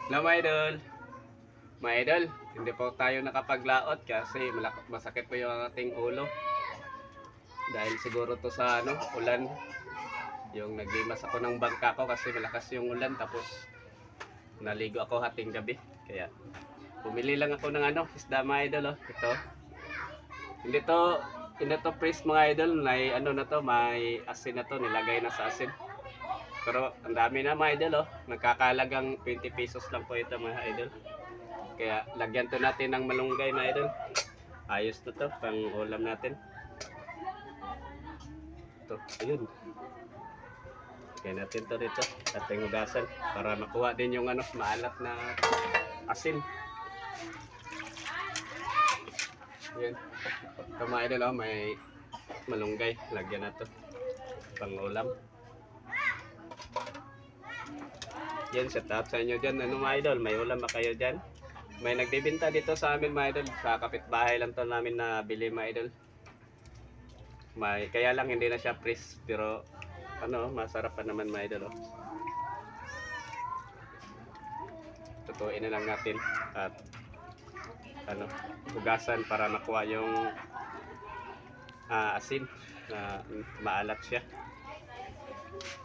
Hello mga idol. Mga idol, hindi po tayo nakapaglaot kasi masakit po yung ating ulo. Dahil siguro to sa ulan. Yung naglimas ako ng bangka ko kasi malakas yung ulan tapos naligo ako hating gabi. Kaya bumili lang ako ng isda mga idol. Oh. Ito. Hindi to fresh mga idol. May na to, may asin na to, nilagay na sa asin. Pero ang dami na mga idol, oh. Nagkakalagang 20 pesos lang po ito mga idol. Kaya lagyan to natin ng malunggay mga idol. Ayos to pang ulam natin. Ito, ayun. Lagyan natin to dito, ating hugasan para makuha din yung maalat na asin. Yan. Ito mga idol, oh, may malunggay. Lagyan na to pang ulam. Yan, shout out sa inyo dyan. Mga idol, may ulam ba kayo dyan? May nagbibinta dito sa amin mga idol. Sa kapitbahay lang to namin na bili mga idol. Kaya lang hindi na siya fresh. Pero masarap pa naman mga idol. Oh. Tutuin na lang natin. At hugasan para makuha yung asin na maalat siya.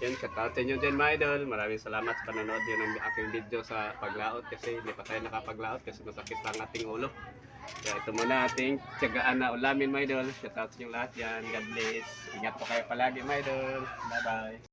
Yan, shout out sa inyo dyan mga idol. Maraming salamat sa panonood yun ng aking video sa paglaot kasi hindi pa tayo nakapaglaot kasi masakit pa ang ating ulo. Kaya ito muna ating tiyagaan na ulamin mga idol. Shout out sa inyo lahat yan. God bless. Ingat po kayo palagi mga idol. Bye bye.